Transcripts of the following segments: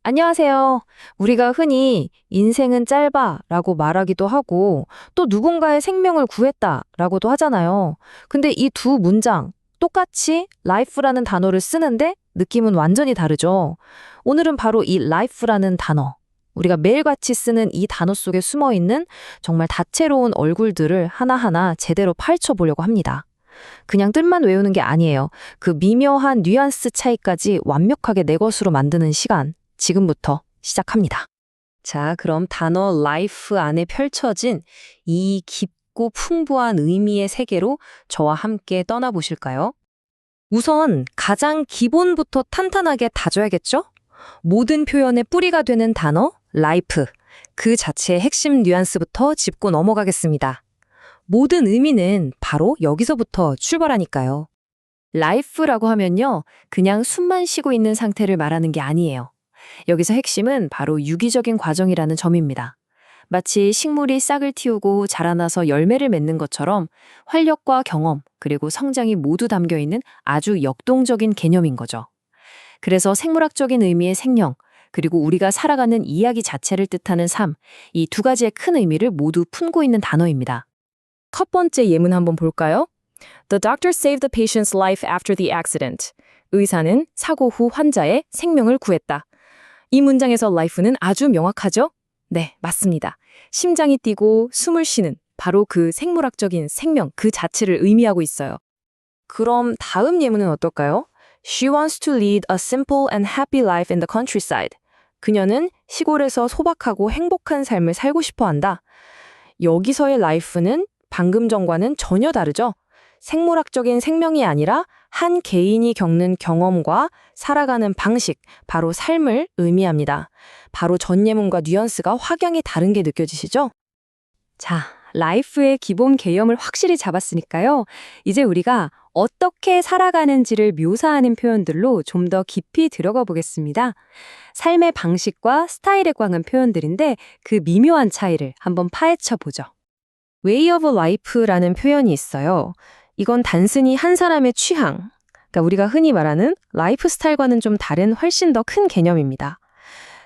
안녕하세요. 우리가 흔히 인생은 짧아라고 말하기도 하고 또 누군가의 생명을 구했다라고도 하잖아요. 근데 이 두 문장 똑같이 life라는 단어를 쓰는데 느낌은 완전히 다르죠. 오늘은 바로 이 life라는 단어, 우리가 매일같이 쓰는 이 단어 속에 숨어 있는 정말 다채로운 얼굴들을 하나하나 제대로 파헤쳐 보려고 합니다. 그냥 뜻만 외우는 게 아니에요. 그 미묘한 뉘앙스 차이까지 완벽하게 내 것으로 만드는 시간, 지금부터 시작합니다. 자, 그럼 단어 life 안에 펼쳐진 이 깊고 풍부한 의미의 세계로 저와 함께 떠나보실까요? 우선 가장 기본부터 탄탄하게 다져야겠죠? 모든 표현의 뿌리가 되는 단어 life, 그 자체의 핵심 뉘앙스부터 짚고 넘어가겠습니다. 모든 의미는 바로 여기서부터 출발하니까요. life라고 하면요, 그냥 숨만 쉬고 있는 상태를 말하는 게 아니에요. 여기서 핵심은 바로 유기적인 과정이라는 점입니다. 마치 식물이 싹을 틔우고 자라나서 열매를 맺는 것처럼 활력과 경험, 그리고 성장이 모두 담겨 있는 아주 역동적인 개념인 거죠. 그래서 생물학적인 의미의 생명, 그리고 우리가 살아가는 이야기 자체를 뜻하는 삶, 이 두 가지의 큰 의미를 모두 품고 있는 단어입니다. 첫 번째 예문 한번 볼까요? The doctor saved the patient's life after the accident. 의사는 사고 후 환자의 생명을 구했다. 이 문장에서 life는 아주 명확하죠? 네, 맞습니다. 심장이 뛰고 숨을 쉬는 바로 그 생물학적인 생명 그 자체를 의미하고 있어요. 그럼 다음 예문은 어떨까요? She wants to lead a simple and happy life in the countryside. 그녀는 시골에서 소박하고 행복한 삶을 살고 싶어 한다. 여기서의 life는 방금 전과는 전혀 다르죠? 생물학적인 생명이 아니라 한 개인이 겪는 경험과 살아가는 방식, 바로 삶을 의미합니다. 바로 전 예문과 뉘앙스가 확연히 다른 게 느껴지시죠? 자, 라이프의 기본 개념을 확실히 잡았으니까요. 이제 우리가 어떻게 살아가는지를 묘사하는 표현들로 좀 더 깊이 들어가 보겠습니다. 삶의 방식과 스타일에 관한 표현들인데 그 미묘한 차이를 한번 파헤쳐 보죠. Way of life라는 표현이 있어요. 이건 단순히 한 사람의 취향, 그러니까 우리가 흔히 말하는 라이프 스타일과는 좀 다른 훨씬 더 큰 개념입니다.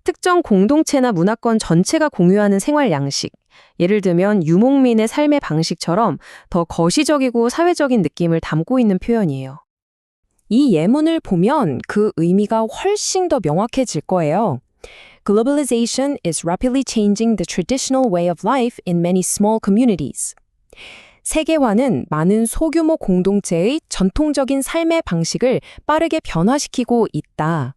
특정 공동체나 문화권 전체가 공유하는 생활 양식, 예를 들면 유목민의 삶의 방식처럼 더 거시적이고 사회적인 느낌을 담고 있는 표현이에요. 이 예문을 보면 그 의미가 훨씬 더 명확해질 거예요. Globalization is rapidly changing the traditional way of life in many small communities. 세계화는 많은 소규모 공동체의 전통적인 삶의 방식을 빠르게 변화시키고 있다.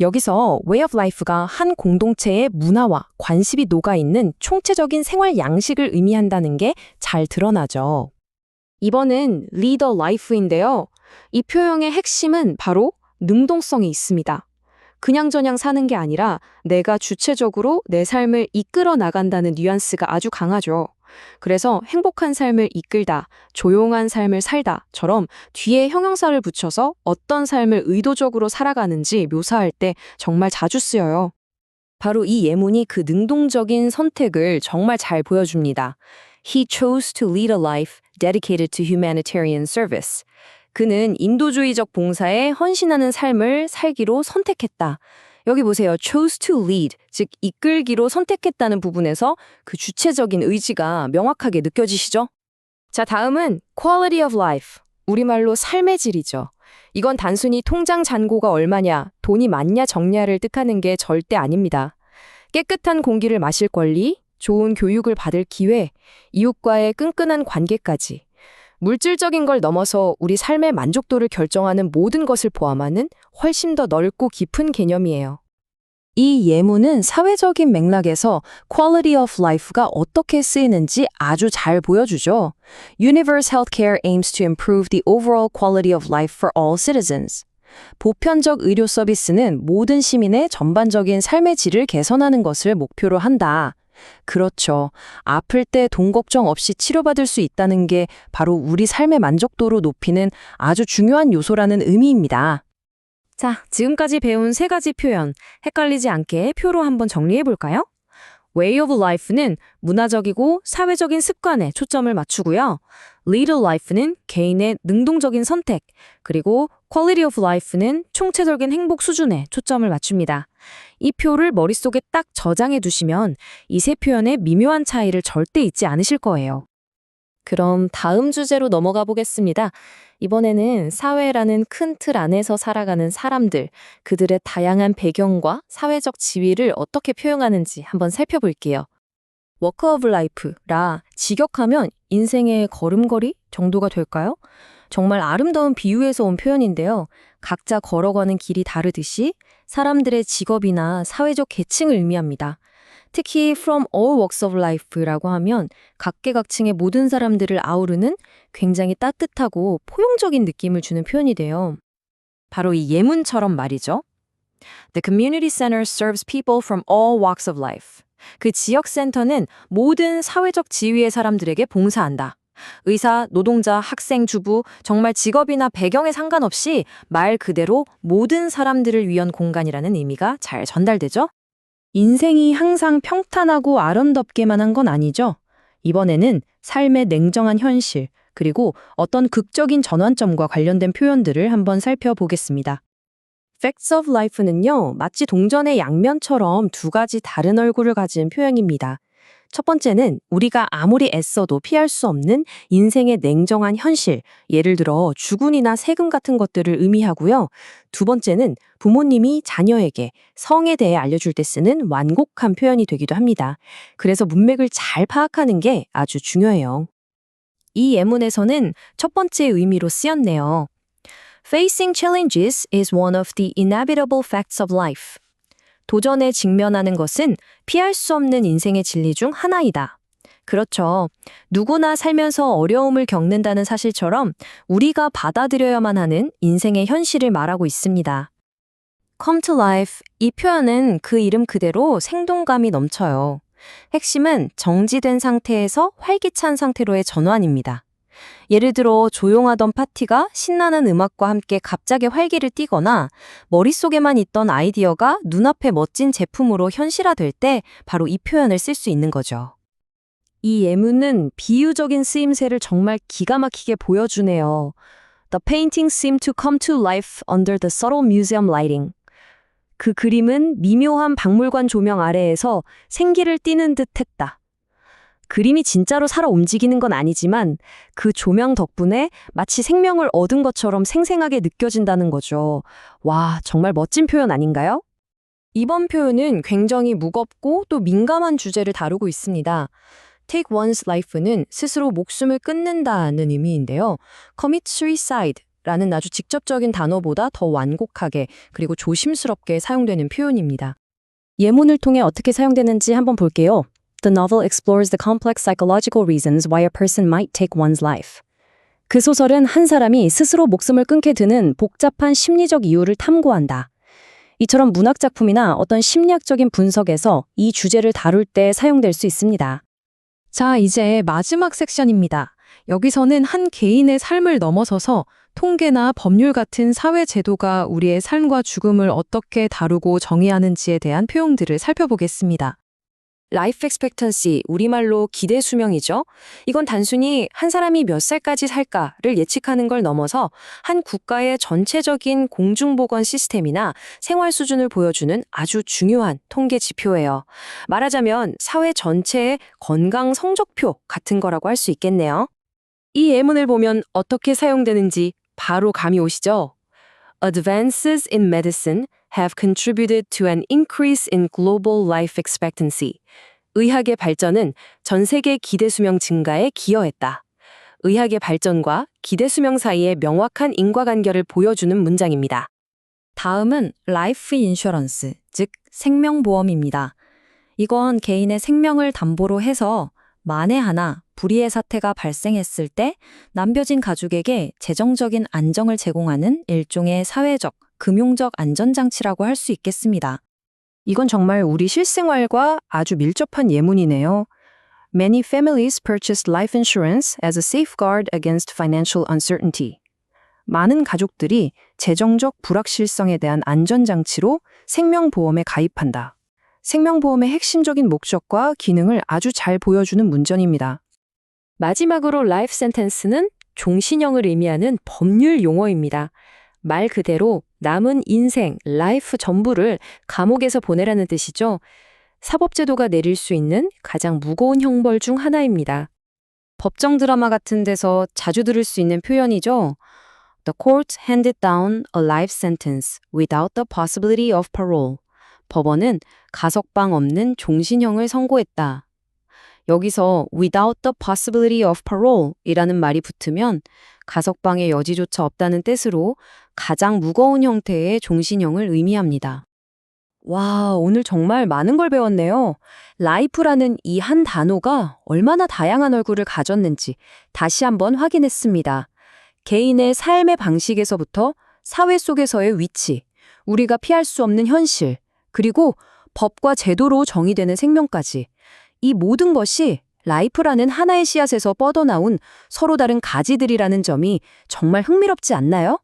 여기서 way of life가 한 공동체의 문화와 관습이 녹아있는 총체적인 생활 양식을 의미한다는 게 잘 드러나죠. 이번은 lead a life인데요. 이 표현의 핵심은 바로 능동성이 있습니다. 그냥저냥 사는 게 아니라 내가 주체적으로 내 삶을 이끌어 나간다는 뉘앙스가 아주 강하죠. 그래서 행복한 삶을 이끌다, 조용한 삶을 살다처럼 뒤에 형용사를 붙여서 어떤 삶을 의도적으로 살아가는지 묘사할 때 정말 자주 쓰여요. 바로 이 예문이 그 능동적인 선택을 정말 잘 보여줍니다. He chose to lead a life dedicated to humanitarian service. 그는 인도주의적 봉사에 헌신하는 삶을 살기로 선택했다. 여기 보세요. chose to lead, 즉 이끌기로 선택했다는 부분에서 그 주체적인 의지가 명확하게 느껴지시죠? 자, 다음은 quality of life, 우리말로 삶의 질이죠. 이건 단순히 통장 잔고가 얼마냐, 돈이 많냐 적냐를 뜻하는 게 절대 아닙니다. 깨끗한 공기를 마실 권리, 좋은 교육을 받을 기회, 이웃과의 끈끈한 관계까지 물질적인 걸 넘어서 우리 삶의 만족도를 결정하는 모든 것을 포함하는 훨씬 더 넓고 깊은 개념이에요. 이 예문은 사회적인 맥락에서 quality of life가 어떻게 쓰이는지 아주 잘 보여주죠. Universal healthcare aims to improve the overall quality of life for all citizens. 보편적 의료 서비스는 모든 시민의 전반적인 삶의 질을 개선하는 것을 목표로 한다. 그렇죠. 아플 때 돈 걱정 없이 치료받을 수 있다는 게 바로 우리 삶의 만족도를 높이는 아주 중요한 요소라는 의미입니다. 자, 지금까지 배운 세 가지 표현, 헷갈리지 않게 표로 한번 정리해 볼까요? Way of life는 문화적이고 사회적인 습관에 초점을 맞추고요. Lead a life는 개인의 능동적인 선택, 그리고 Quality of life는 총체적인 행복 수준에 초점을 맞춥니다. 이 표를 머릿속에 딱 저장해 두시면 이 세 표현의 미묘한 차이를 절대 잊지 않으실 거예요. 그럼 다음 주제로 넘어가 보겠습니다. 이번에는 사회라는 큰 틀 안에서 살아가는 사람들, 그들의 다양한 배경과 사회적 지위를 어떻게 표현하는지 한번 살펴볼게요. 워크 오브 라이프라 직역하면 인생의 걸음걸이 정도가 될까요? 정말 아름다운 비유에서 온 표현인데요. 각자 걸어가는 길이 다르듯이 사람들의 직업이나 사회적 계층을 의미합니다. 특히 from all walks of life라고 하면 각계각층의 모든 사람들을 아우르는 굉장히 따뜻하고 포용적인 느낌을 주는 표현이 돼요. 바로 이 예문처럼 말이죠. The community center serves people from all walks of life. 그 지역센터는 모든 사회적 지위의 사람들에게 봉사한다. 의사, 노동자, 학생, 주부, 정말 직업이나 배경에 상관없이 말 그대로 모든 사람들을 위한 공간이라는 의미가 잘 전달되죠? 인생이 항상 평탄하고 아름답게만 한 건 아니죠. 이번에는 삶의 냉정한 현실, 그리고 어떤 극적인 전환점과 관련된 표현들을 한번 살펴보겠습니다. Facts of Life는요, 마치 동전의 양면처럼 두 가지 다른 얼굴을 가진 표현입니다. 첫 번째는 우리가 아무리 애써도 피할 수 없는 인생의 냉정한 현실, 예를 들어 주군이나 세금 같은 것들을 의미하고요. 두 번째는 부모님이 자녀에게 성에 대해 알려줄 때 쓰는 완곡한 표현이 되기도 합니다. 그래서 문맥을 잘 파악하는 게 아주 중요해요. 이 예문에서는 첫 번째 의미로 쓰였네요. Facing challenges is one of the inevitable facts of life. 도전에 직면하는 것은 피할 수 없는 인생의 진리 중 하나이다. 그렇죠. 누구나 살면서 어려움을 겪는다는 사실처럼 우리가 받아들여야만 하는 인생의 현실을 말하고 있습니다. Come to life, 이 표현은 그 이름 그대로 생동감이 넘쳐요. 핵심은 정지된 상태에서 활기찬 상태로의 전환입니다. 예를 들어 조용하던 파티가 신나는 음악과 함께 갑자기 활기를 띠거나 머릿속에만 있던 아이디어가 눈앞에 멋진 제품으로 현실화될 때 바로 이 표현을 쓸 수 있는 거죠. 이 예문은 비유적인 쓰임새를 정말 기가 막히게 보여주네요. The painting seemed to come to life under the subtle museum lighting. 그 그림은 미묘한 박물관 조명 아래에서 생기를 띠는 듯 했다. 그림이 진짜로 살아 움직이는 건 아니지만 그 조명 덕분에 마치 생명을 얻은 것처럼 생생하게 느껴진다는 거죠. 와, 정말 멋진 표현 아닌가요? 이번 표현은 굉장히 무겁고 또 민감한 주제를 다루고 있습니다. Take one's life는 스스로 목숨을 끊는다는 의미인데요. Commit suicide 라는 아주 직접적인 단어보다 더 완곡하게 그리고 조심스럽게 사용되는 표현입니다. 예문을 통해 어떻게 사용되는지 한번 볼게요. The novel explores the complex psychological reasons why a person might take one's life. 그 소설은 한 사람이 스스로 목숨을 끊게 되는 복잡한 심리적 이유를 탐구한다. 이처럼 문학작품이나 어떤 심리학적인 분석에서 이 주제를 다룰 때 사용될 수 있습니다. 자, 이제 마지막 섹션입니다. 여기서는 한 개인의 삶을 넘어서서 통계나 법률 같은 사회 제도가 우리의 삶과 죽음을 어떻게 다루고 정의하는지에 대한 표현들을 살펴보겠습니다. Life expectancy, 우리말로 기대 수명이죠. 이건 단순히 한 사람이 몇 살까지 살까를 예측하는 걸 넘어서 한 국가의 전체적인 공중보건 시스템이나 생활 수준을 보여주는 아주 중요한 통계 지표예요. 말하자면 사회 전체의 건강 성적표 같은 거라고 할 수 있겠네요. 이 예문을 보면 어떻게 사용되는지 바로 감이 오시죠? Advances in medicine have contributed to an increase in global life expectancy. 의학의 발전은 전 세계 기대 수명 증가에 기여했다. 의학의 발전과 기대 수명 사이의 명확한 인과관계를 보여주는 문장입니다. 다음은 라이프 인슈런스, 즉 생명보험입니다. 이건 개인의 생명을 담보로 해서 만에 하나 불의의 사태가 발생했을 때 남겨진 가족에게 재정적인 안정을 제공하는 일종의 사회적, 금융적 안전장치라고 할 수 있겠습니다. 이건 정말 우리 실생활과 아주 밀접한 예문이네요. Many families purchased life insurance as a safeguard against financial uncertainty. 많은 가족들이 재정적 불확실성에 대한 안전장치로 생명보험에 가입한다. 생명보험의 핵심적인 목적과 기능을 아주 잘 보여주는 문전입니다. 마지막으로 life sentence는 종신형을 의미하는 법률 용어입니다. 말 그대로 남은 인생, 라이프 전부를 감옥에서 보내라는 뜻이죠. 사법제도가 내릴 수 있는 가장 무거운 형벌 중 하나입니다. 법정 드라마 같은 데서 자주 들을 수 있는 표현이죠. The court handed down a life sentence without the possibility of parole. 법원은 가석방 없는 종신형을 선고했다. 여기서 without the possibility of parole 이라는 말이 붙으면 가석방의 여지조차 없다는 뜻으로 가장 무거운 형태의 종신형을 의미합니다. 와, 오늘 정말 많은 걸 배웠네요. 라이프라는 이 한 단어가 얼마나 다양한 얼굴을 가졌는지 다시 한번 확인했습니다. 개인의 삶의 방식에서부터 사회 속에서의 위치, 우리가 피할 수 없는 현실, 그리고 법과 제도로 정의되는 생명까지 이 모든 것이 라이프라는 하나의 씨앗에서 뻗어나온 서로 다른 가지들이라는 점이 정말 흥미롭지 않나요?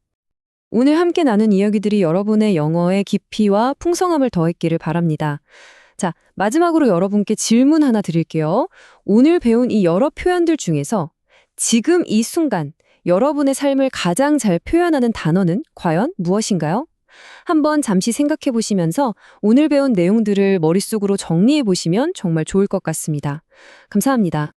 오늘 함께 나눈 이야기들이 여러분의 영어의 깊이와 풍성함을 더했기를 바랍니다. 자, 마지막으로 여러분께 질문 하나 드릴게요. 오늘 배운 이 여러 표현들 중에서 지금 이 순간 여러분의 삶을 가장 잘 표현하는 단어는 과연 무엇인가요? 한번 잠시 생각해 보시면서 오늘 배운 내용들을 머릿속으로 정리해 보시면 정말 좋을 것 같습니다. 감사합니다.